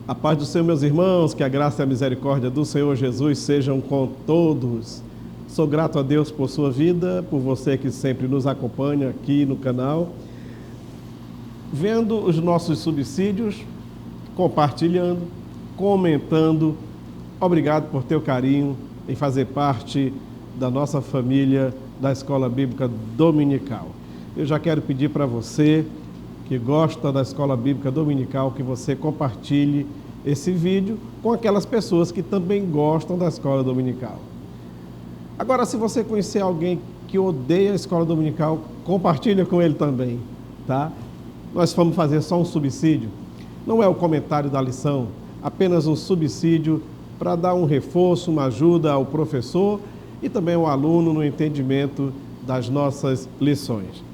A paz do Senhor, meus irmãos, que a graça e a misericórdia do Senhor Jesus sejam com todos. Sou grato a Deus por sua vida, por você que sempre nos acompanha aqui no canal, vendo os nossos subsídios, compartilhando, comentando. Obrigado por teu carinho em fazer parte da nossa família da Escola Bíblica Dominical. Eu já quero pedir para você que gosta da Escola Bíblica Dominical, que você compartilhe esse vídeo com aquelas pessoas que também gostam da Escola Dominical. Agora, se você conhecer alguém que odeia a Escola Dominical, compartilha com ele também, tá? Nós vamos fazer só um subsídio, não é o comentário da lição, apenas um subsídio para dar um reforço, uma ajuda ao professor e também ao aluno no entendimento das nossas lições.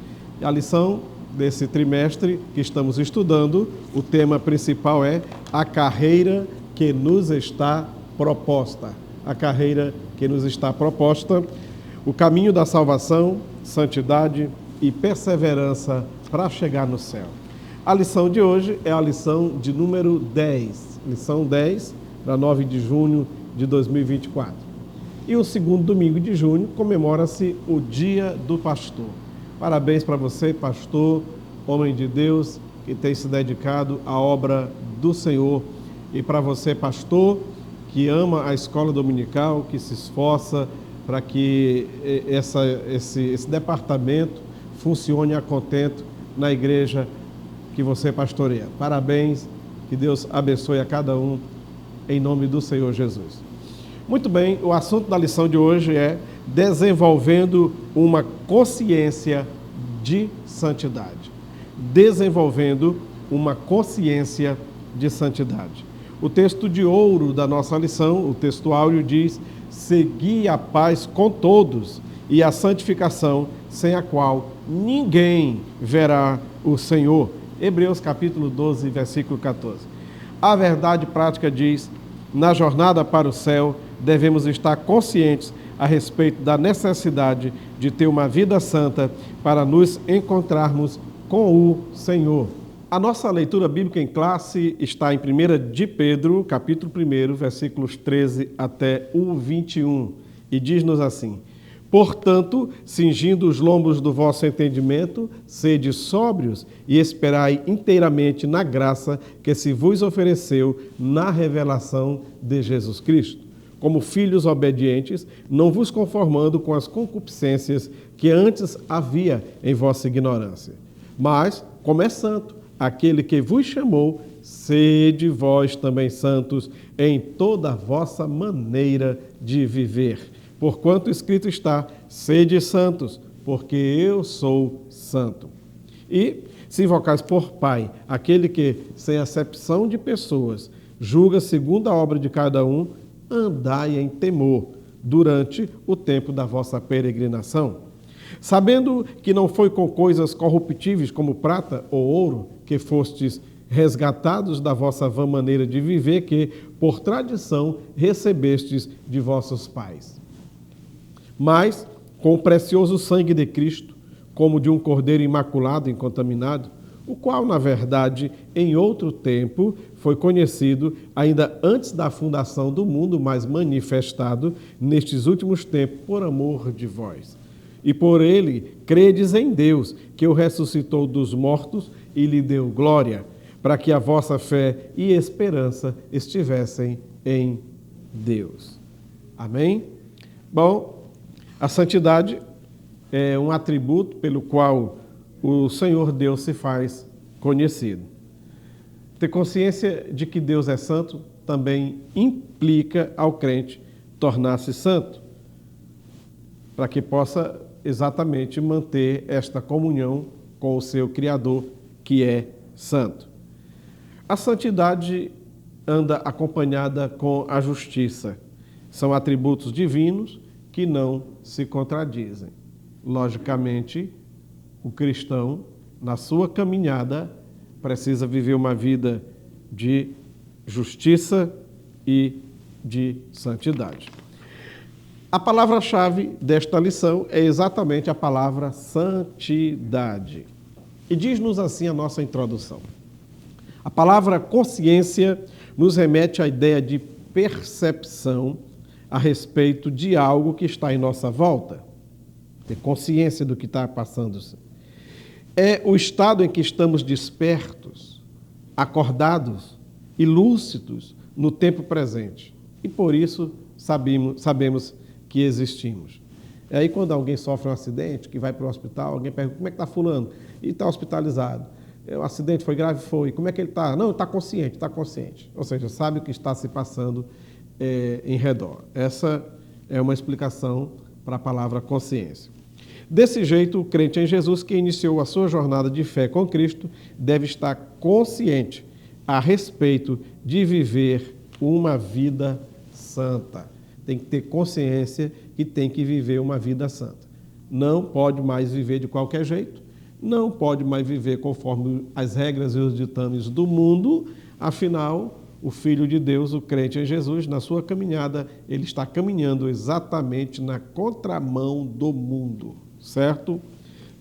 E a lição desse trimestre que estamos estudando, o tema principal é a carreira que nos está proposta. A carreira que nos está proposta, o caminho da salvação, santidade e perseverança para chegar no céu. A lição de hoje é a lição de número 10, lição 10, para 9 de junho de 2024. E o segundo domingo de junho comemora-se o Dia do Pastor. Parabéns para você, pastor, homem de Deus, que tem se dedicado à obra do Senhor. E para você, pastor, que ama a escola dominical, que se esforça para que esse departamento funcione a contento na igreja que você pastoreia. Parabéns, que Deus abençoe a cada um, em nome do Senhor Jesus. Muito bem, o assunto da lição de hoje é desenvolvendo uma consciência de santidade. Desenvolvendo uma consciência de santidade. O texto de ouro da nossa lição, o texto áureo, diz: segui a paz com todos e a santificação, sem a qual ninguém verá o Senhor. Hebreus capítulo 12, versículo 14. A verdade prática diz: na jornada para o céu, devemos estar conscientes a respeito da necessidade de ter uma vida santa para nos encontrarmos com o Senhor. A nossa leitura bíblica em classe está em 1 de Pedro, capítulo 1, versículos 13 até o 21, e diz-nos assim: portanto, cingindo os lombos do vosso entendimento, sede sóbrios e esperai inteiramente na graça que se vos ofereceu na revelação de Jesus Cristo. Como filhos obedientes, não vos conformando com as concupiscências que antes havia em vossa ignorância. Mas, como é santo, aquele que vos chamou, sede vós também santos em toda a vossa maneira de viver. Porquanto escrito está: sede santos, porque eu sou santo. E se invocais por Pai aquele que, sem acepção de pessoas, julga segundo a obra de cada um, andai em temor durante o tempo da vossa peregrinação, sabendo que não foi com coisas corruptíveis como prata ou ouro que fostes resgatados da vossa vã maneira de viver que, por tradição, recebestes de vossos pais, mas com o precioso sangue de Cristo, como de um cordeiro imaculado e incontaminado, o qual, na verdade, em outro tempo foi conhecido ainda antes da fundação do mundo, mas manifestado nestes últimos tempos por amor de vós. E por ele credes em Deus, que o ressuscitou dos mortos e lhe deu glória, para que a vossa fé e esperança estivessem em Deus. Amém? Bom, a santidade é um atributo pelo qual o Senhor Deus se faz conhecido. Ter consciência de que Deus é santo também implica ao crente tornar-se santo, para que possa exatamente manter esta comunhão com o seu Criador, que é santo. A santidade anda acompanhada com a justiça. São atributos divinos que não se contradizem. Logicamente, o cristão, na sua caminhada, precisa viver uma vida de justiça e de santidade. A palavra-chave desta lição é exatamente a palavra santidade. E diz-nos assim a nossa introdução: a palavra consciência nos remete à ideia de percepção a respeito de algo que está em nossa volta, ter consciência do que está passando-se. É o estado em que estamos despertos, acordados e lúcidos no tempo presente. E por isso sabemos que existimos. É aí quando alguém sofre um acidente, que vai para o hospital, alguém pergunta, como é que está fulano? E está hospitalizado. O acidente foi grave? Foi. Como é que ele está? Não, está consciente, está consciente. Ou seja, sabe o que está se passando em redor. Essa é uma explicação para a palavra consciência. Desse jeito, o crente em Jesus que iniciou a sua jornada de fé com Cristo deve estar consciente a respeito de viver uma vida santa. Tem que ter consciência que tem que viver uma vida santa. Não pode mais viver de qualquer jeito, não pode mais viver conforme as regras e os ditames do mundo, afinal, o Filho de Deus, o crente em Jesus, na sua caminhada, ele está caminhando exatamente na contramão do mundo, certo?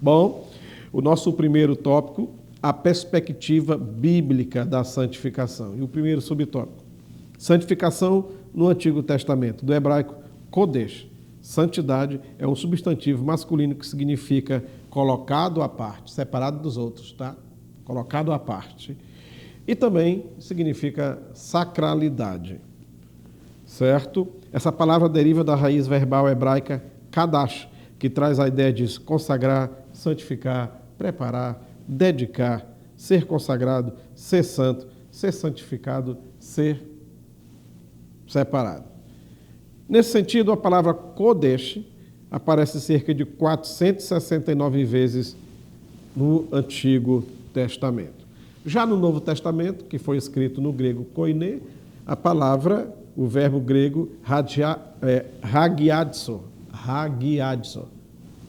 Bom, o nosso primeiro tópico, a perspectiva bíblica da santificação. E o primeiro subtópico, santificação no Antigo Testamento, do hebraico kodesh. Santidade é um substantivo masculino que significa colocado à parte, separado dos outros, tá? Colocado à parte. E também significa sacralidade, certo? Essa palavra deriva da raiz verbal hebraica kadash, que traz a ideia de consagrar, santificar, preparar, dedicar, ser consagrado, ser santo, ser santificado, ser separado. Nesse sentido, a palavra kodesh aparece cerca de 469 vezes no Antigo Testamento. Já no Novo Testamento, que foi escrito no grego koine, a palavra, o verbo grego hagiadzo.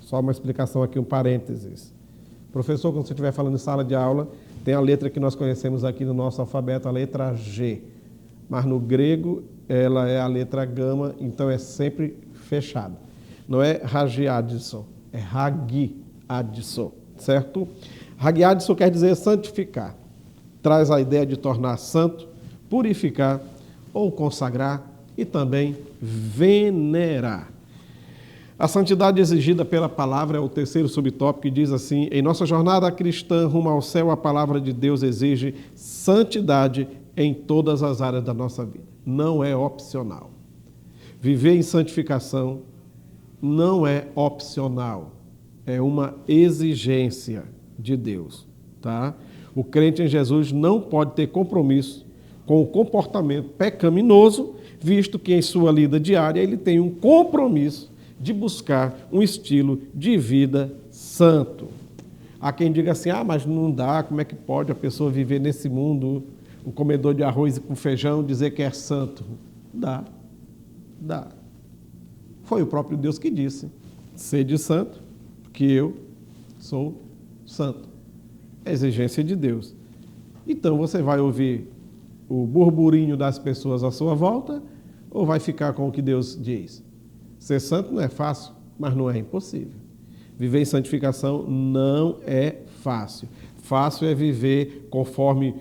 Só uma explicação aqui, um parênteses. Professor, quando você estiver falando em sala de aula, tem a letra que nós conhecemos aqui no nosso alfabeto, a letra G. Mas no grego, ela é a letra gama, então é sempre fechada. Não é hagiadson, é hagiadson, certo? Hagiadson quer dizer santificar. Traz a ideia de tornar santo, purificar ou consagrar e também venerar. A santidade exigida pela palavra é o terceiro subtópico que diz assim: em nossa jornada cristã rumo ao céu, a palavra de Deus exige santidade em todas as áreas da nossa vida. Não é opcional. Viver em santificação não é opcional, é uma exigência de Deus, tá? O crente em Jesus não pode ter compromisso com o comportamento pecaminoso, visto que em sua lida diária ele tem um compromisso de buscar um estilo de vida santo. Há quem diga assim, mas não dá, como é que pode a pessoa viver nesse mundo, um comedor de arroz com feijão, dizer que é santo? Dá. Foi o próprio Deus que disse, sede santo, porque eu sou santo. É exigência de Deus. Então você vai ouvir o burburinho das pessoas à sua volta ou vai ficar com o que Deus diz? Ser santo não é fácil, mas não é impossível. Viver em santificação não é fácil. Fácil é viver conforme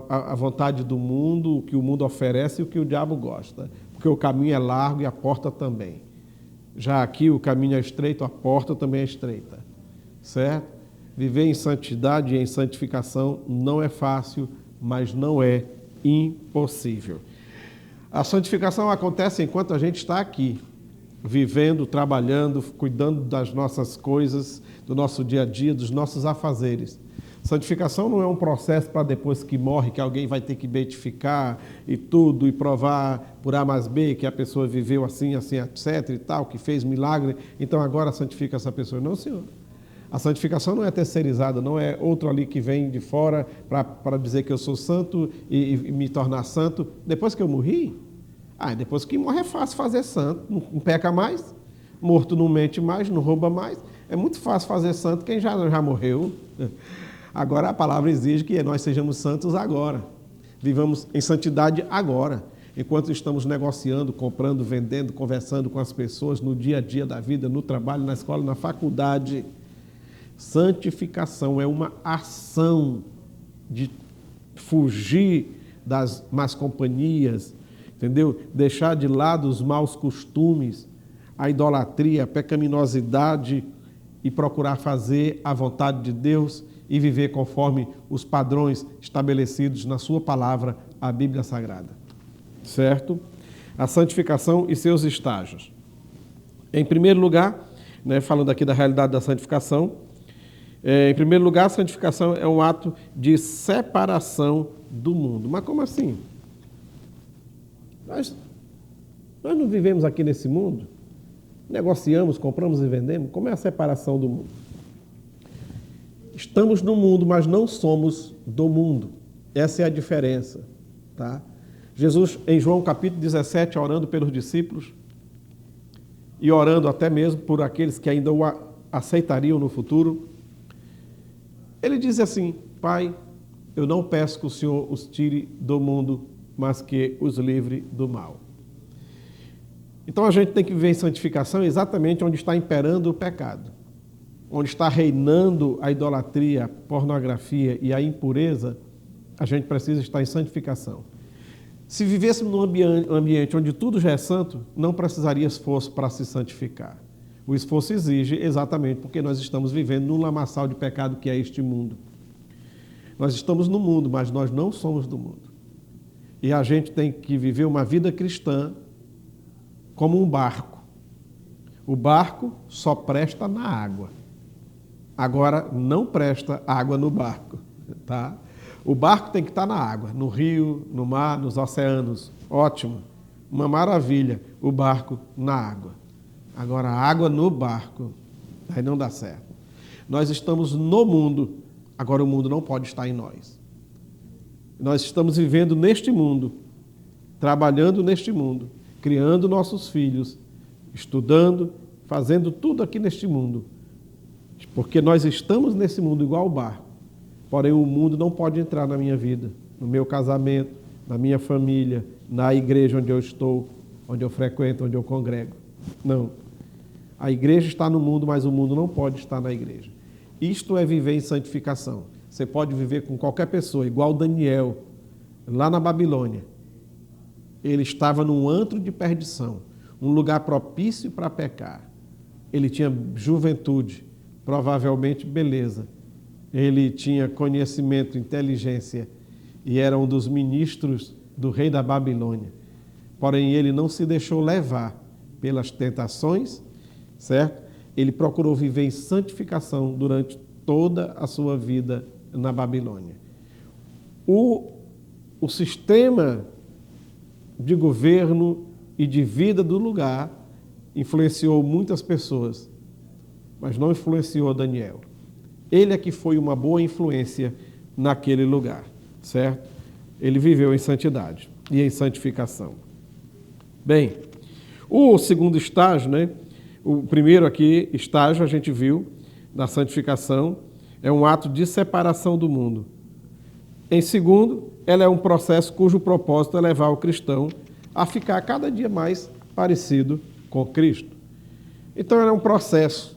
a vontade do mundo, o que o mundo oferece e o que o diabo gosta. Porque o caminho é largo e a porta também. Já aqui o caminho é estreito, a porta também é estreita. Certo? Viver em santidade e em santificação não é fácil, mas não é impossível. A santificação acontece enquanto a gente está aqui, vivendo, trabalhando, cuidando das nossas coisas, do nosso dia a dia, dos nossos afazeres. Santificação não é um processo para depois que morre, que alguém vai ter que beatificar e tudo, e provar por A mais B que a pessoa viveu assim, assim, etc. e tal, que fez milagre, então agora santifica essa pessoa. Não, senhor. A santificação não é terceirizada, não é outro ali que vem de fora para dizer que eu sou santo e me tornar santo. Depois que eu morri, depois que morre é fácil fazer santo, não peca mais, morto não mente mais, não rouba mais. É muito fácil fazer santo quem já morreu. Agora a palavra exige que nós sejamos santos agora. Vivamos em santidade agora. Enquanto estamos negociando, comprando, vendendo, conversando com as pessoas no dia a dia da vida, no trabalho, na escola, na faculdade. Santificação é uma ação de fugir das más companhias, entendeu? Deixar de lado os maus costumes, a idolatria, a pecaminosidade e procurar fazer a vontade de Deus e viver conforme os padrões estabelecidos na sua palavra, a Bíblia Sagrada. Certo? A santificação e seus estágios. Em primeiro lugar, falando aqui da realidade da santificação, em primeiro lugar, a santificação é um ato de separação do mundo. Mas como assim? Nós não vivemos aqui nesse mundo? Negociamos, compramos e vendemos? Como é a separação do mundo? Estamos no mundo, mas não somos do mundo. Essa é a diferença. Tá? Jesus, em João capítulo 17, orando pelos discípulos e orando até mesmo por aqueles que ainda o aceitariam no futuro, ele diz assim: Pai, eu não peço que o Senhor os tire do mundo, mas que os livre do mal. Então a gente tem que viver em santificação exatamente onde está imperando o pecado, onde está reinando a idolatria, a pornografia e a impureza. A gente precisa estar em santificação. Se vivêssemos num ambiente onde tudo já é santo, não precisaria esforço para se santificar. O esforço exige exatamente porque nós estamos vivendo num lamaçal de pecado que é este mundo. Nós estamos no mundo, mas nós não somos do mundo. E a gente tem que viver uma vida cristã como um barco. O barco só presta na água. Agora, não presta água no barco, tá? O barco tem que estar na água, no rio, no mar, nos oceanos. Ótimo, uma maravilha, o barco na água. Agora, a água no barco, aí não dá certo. Nós estamos no mundo, agora o mundo não pode estar em nós. Nós estamos vivendo neste mundo, trabalhando neste mundo, criando nossos filhos, estudando, fazendo tudo aqui neste mundo. Porque nós estamos nesse mundo igual o barco. Porém, o mundo não pode entrar na minha vida, no meu casamento, na minha família, na igreja onde eu estou, onde eu frequento, onde eu congrego. Não. A igreja está no mundo, mas o mundo não pode estar na igreja. Isto é viver em santificação. Você pode viver com qualquer pessoa, igual Daniel, lá na Babilônia. Ele estava num antro de perdição, um lugar propício para pecar. Ele tinha juventude, provavelmente beleza. Ele tinha conhecimento, inteligência e era um dos ministros do rei da Babilônia. Porém, ele não se deixou levar pelas tentações, certo? Ele procurou viver em santificação durante toda a sua vida na Babilônia. O sistema de governo e de vida do lugar influenciou muitas pessoas, mas não influenciou Daniel. Ele é que foi uma boa influência naquele lugar, certo? Ele viveu em santidade e em santificação. Bem, o segundo estágio, o primeiro aqui, estágio, a gente viu, da santificação, é um ato de separação do mundo. Em segundo, ela é um processo cujo propósito é levar o cristão a ficar cada dia mais parecido com Cristo. Então, ela é um processo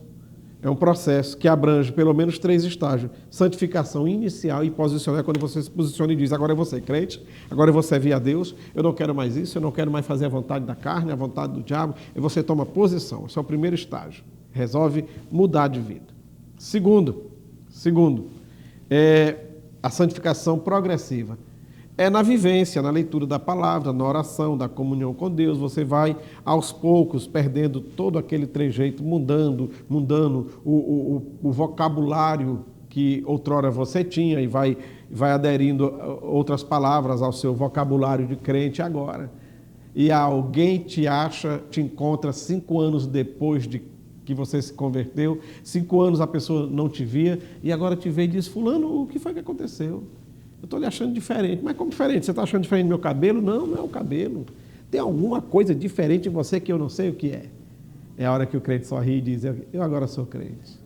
que abrange pelo menos 3 estágios. Santificação inicial e posicionar, quando você se posiciona e diz: agora eu vou ser crente, agora eu vou servir a Deus, eu não quero mais isso, eu não quero mais fazer a vontade da carne, a vontade do diabo. E você toma posição. Esse é o primeiro estágio. Resolve mudar de vida. Segundo, é a santificação progressiva. É na vivência, na leitura da palavra, na oração, da comunhão com Deus. Você vai, aos poucos, perdendo todo aquele trejeito, mudando o vocabulário que outrora você tinha e vai aderindo outras palavras ao seu vocabulário de crente agora. E alguém te encontra 5 anos depois de que você se converteu, 5 anos a pessoa não te via e agora te vê e diz: fulano, o que foi que aconteceu? Eu estou lhe achando diferente. Mas como diferente? Você está achando diferente do meu cabelo? Não, não é o cabelo. Tem alguma coisa diferente em você que eu não sei o que é. É a hora que o crente sorri e diz: eu agora sou crente.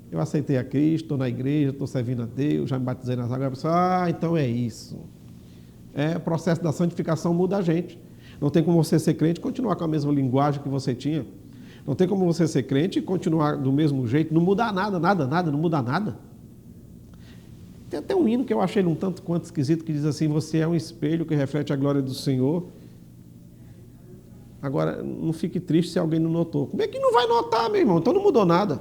Eu aceitei a Cristo, estou na igreja, estou servindo a Deus, já me batizei nas águas. A pessoa: então é isso. O processo da santificação muda a gente. Não tem como você ser crente e continuar com a mesma linguagem que você tinha. Não tem como você ser crente e continuar do mesmo jeito. Não mudar nada, não muda nada. Tem até um hino que eu achei um tanto quanto esquisito, que diz assim: você é um espelho que reflete a glória do Senhor. Agora, não fique triste se alguém não notou. Como é que não vai notar, meu irmão? Então não mudou nada.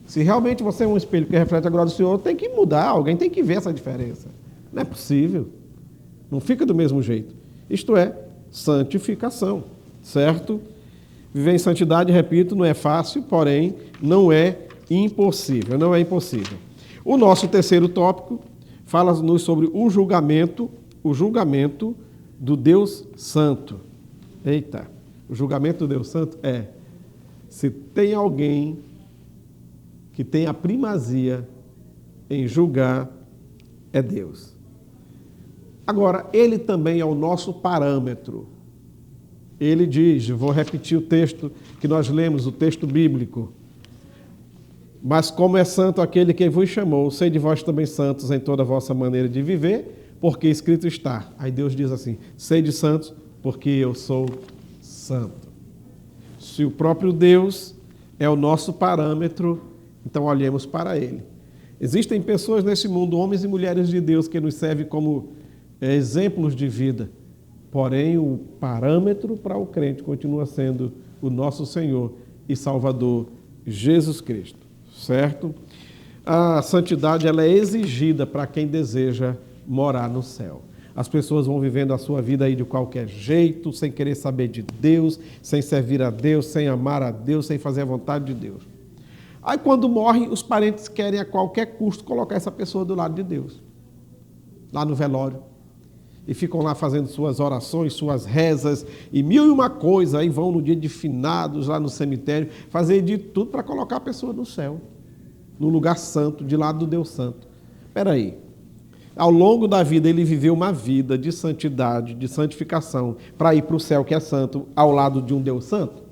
Se realmente você é um espelho que reflete a glória do Senhor, tem que mudar, alguém tem que ver essa diferença. Não é possível. Não fica do mesmo jeito. Isto é, santificação, certo? Viver em santidade, repito, não é fácil, porém, não é impossível, não é impossível. O nosso terceiro tópico fala-nos sobre o julgamento do Deus Santo. Eita, o julgamento do Deus Santo é: se tem alguém que tem a primazia em julgar, é Deus. Agora, ele também é o nosso parâmetro. Ele diz, vou repetir o texto que nós lemos, o texto bíblico: mas como é santo aquele que vos chamou, sede vós também santos em toda a vossa maneira de viver, porque escrito está. Aí Deus diz assim: sede santos, porque eu sou santo. Se o próprio Deus é o nosso parâmetro, então olhemos para ele. Existem pessoas nesse mundo, homens e mulheres de Deus, que nos servem como exemplos de vida. Porém, o parâmetro para o crente continua sendo o nosso Senhor e Salvador, Jesus Cristo, certo? A santidade, ela é exigida para quem deseja morar no céu. As pessoas vão vivendo a sua vida aí de qualquer jeito, sem querer saber de Deus, sem servir a Deus, sem amar a Deus, sem fazer a vontade de Deus. Aí, quando morre, os parentes querem a qualquer custo colocar essa pessoa do lado de Deus, lá no velório. E ficam lá fazendo suas orações, suas rezas e mil e uma coisa. Aí vão no dia de finados, lá no cemitério, fazer de tudo para colocar a pessoa no céu, no lugar santo, de lado do Deus Santo. Espera aí. Ao longo da vida, ele viveu uma vida de santidade, de santificação, para ir para o céu, que é santo, ao lado de um Deus Santo?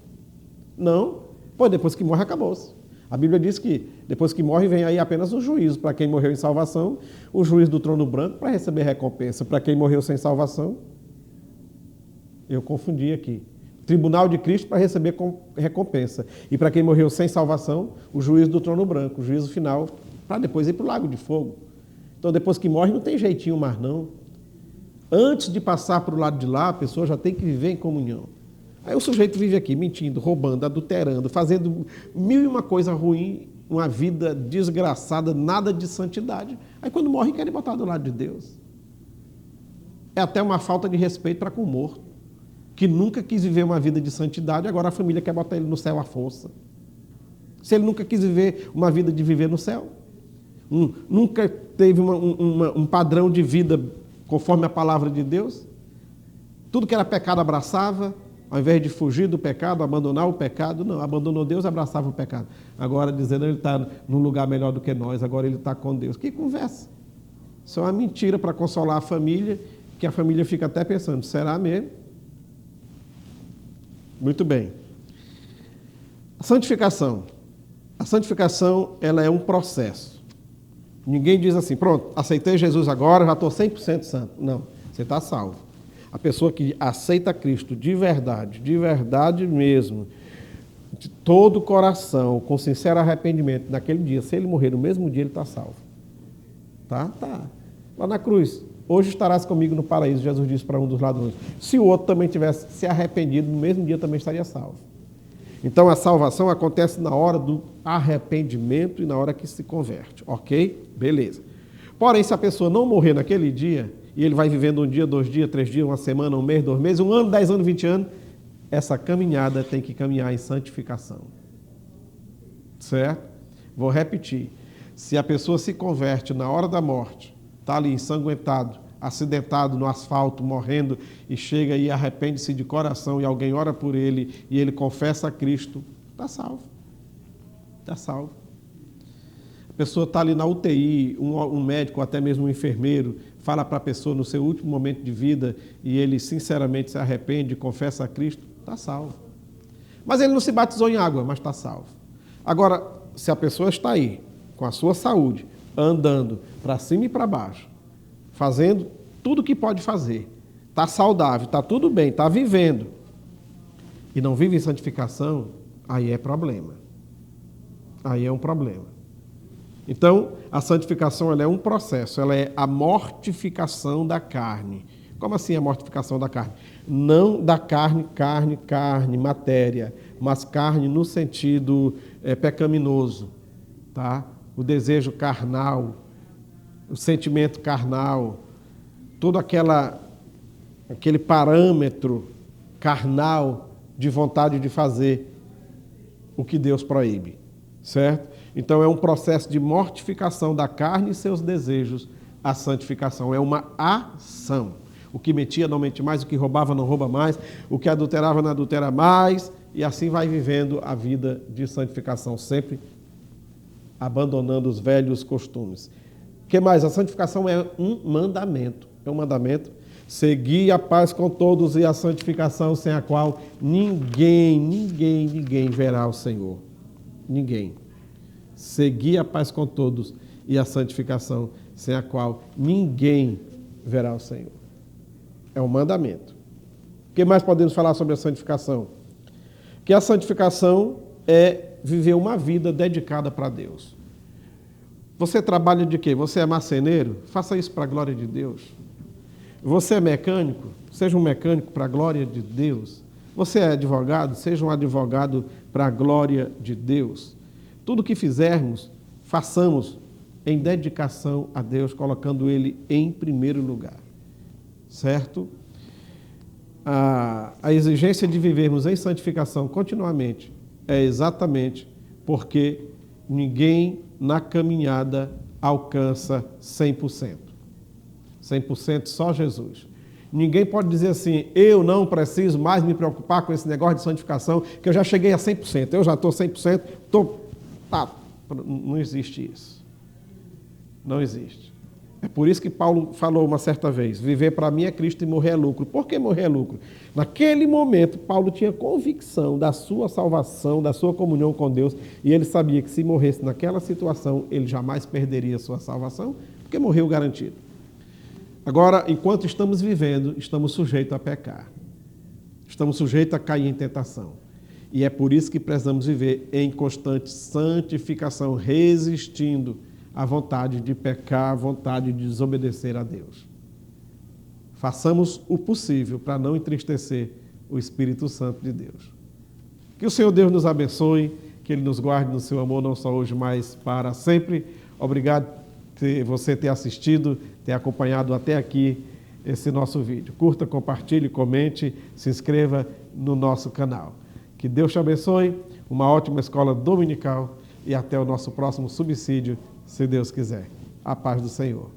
Não. Pois depois que morre, acabou-se. A Bíblia diz que depois que morre, vem aí apenas o juízo. Para quem morreu em salvação, o juiz do trono branco para receber recompensa. Para quem morreu sem salvação, eu confundi aqui. Tribunal de Cristo para receber recompensa. E para quem morreu sem salvação, o juiz do trono branco, o juízo final, para depois ir para o lago de fogo. Então, depois que morre, não tem jeitinho mais, não. Antes de passar para o lado de lá, a pessoa já tem que viver em comunhão. Aí o sujeito vive aqui mentindo, roubando, adulterando, fazendo mil e uma coisa ruim, uma vida desgraçada, nada de santidade. Aí quando morre, querem botar do lado de Deus. É até uma falta de respeito para com o morto, que nunca quis viver uma vida de santidade, agora a família quer botar ele no céu à força. Se ele nunca quis viver uma vida de viver no céu, nunca teve um padrão de vida conforme a palavra de Deus, tudo que era pecado abraçava. Ao invés de fugir do pecado, abandonar o pecado, não, abandonou Deus, abraçava o pecado. Agora dizendo que ele está num lugar melhor do que nós, agora ele está com Deus. Que conversa? Isso é uma mentira para consolar a família, que a família fica até pensando, será mesmo? Muito bem. A santificação. A santificação, ela é um processo. Ninguém diz assim, pronto, aceitei Jesus agora, já estou 100% santo. Não, você está salvo. A pessoa que aceita Cristo de verdade mesmo, de todo o coração, com sincero arrependimento, naquele dia, se ele morrer no mesmo dia, ele está salvo. Tá? Lá na cruz, hoje estarás comigo no paraíso, Jesus disse para um dos ladrões. Se o outro também tivesse se arrependido, no mesmo dia também estaria salvo. Então a salvação acontece na hora do arrependimento e na hora que se converte, ok? Beleza. Porém, se a pessoa não morrer naquele dia, e ele vai vivendo um dia, 2 dias, 3 dias, uma semana, um mês, 2 meses, 1 ano, 10 anos, 20 anos, essa caminhada tem que caminhar em santificação. Certo? Vou repetir. Se a pessoa se converte na hora da morte, está ali ensanguentado, acidentado no asfalto, morrendo, e chega e arrepende-se de coração, e alguém ora por ele, e ele confessa a Cristo, está salvo. Está salvo. A pessoa está ali na UTI, um médico, ou até mesmo um enfermeiro, fala para a pessoa no seu último momento de vida e ele sinceramente se arrepende, confessa a Cristo, está salvo. Mas ele não se batizou em água, mas está salvo. Agora, se a pessoa está aí, com a sua saúde, andando para cima e para baixo, fazendo tudo o que pode fazer, está saudável, está tudo bem, está vivendo, e não vive em santificação, aí é problema. Aí é um problema. Então, a santificação ela é um processo, ela é a mortificação da carne. Como assim a mortificação da carne? Não da carne, matéria, mas carne no sentido pecaminoso, tá? O desejo carnal, o sentimento carnal, todo aquele parâmetro carnal de vontade de fazer o que Deus proíbe, certo? Então é um processo de mortificação da carne e seus desejos, a santificação é uma ação. O que mentia não mente mais, o que roubava não rouba mais, o que adulterava não adultera mais, e assim vai vivendo a vida de santificação, sempre abandonando os velhos costumes. O que mais? A santificação é um mandamento. É um mandamento. Segui a paz com todos e a santificação sem a qual ninguém verá o Senhor. Ninguém. Segui a paz com todos e a santificação sem a qual ninguém verá o Senhor. É um mandamento. O que mais podemos falar sobre a santificação? Que a santificação é viver uma vida dedicada para Deus. Você trabalha de quê? Você é marceneiro? Faça isso para a glória de Deus. Você é mecânico? Seja um mecânico para a glória de Deus. Você é advogado? Seja um advogado para a glória de Deus. Tudo que fizermos, façamos em dedicação a Deus, colocando Ele em primeiro lugar. Certo? A exigência de vivermos em santificação continuamente é exatamente porque ninguém na caminhada alcança 100%. 100% só Jesus. Ninguém pode dizer assim, eu não preciso mais me preocupar com esse negócio de santificação, que eu já cheguei a 100%, eu já estou 100%, não existe isso. Não existe. É por isso que Paulo falou uma certa vez, viver para mim é Cristo e morrer é lucro. Por que morrer é lucro? Naquele momento, Paulo tinha convicção da sua salvação, da sua comunhão com Deus, e ele sabia que se morresse naquela situação, ele jamais perderia a sua salvação, porque morreu garantido. Agora, enquanto estamos vivendo, estamos sujeitos a pecar. Estamos sujeitos a cair em tentação. E é por isso que precisamos viver em constante santificação, resistindo à vontade de pecar, à vontade de desobedecer a Deus. Façamos o possível para não entristecer o Espírito Santo de Deus. Que o Senhor Deus nos abençoe, que Ele nos guarde no seu amor, não só hoje, mas para sempre. Obrigado por você ter assistido, ter acompanhado até aqui esse nosso vídeo. Curta, compartilhe, comente, se inscreva no nosso canal. Que Deus te abençoe, uma ótima escola dominical e até o nosso próximo subsídio, se Deus quiser. A paz do Senhor.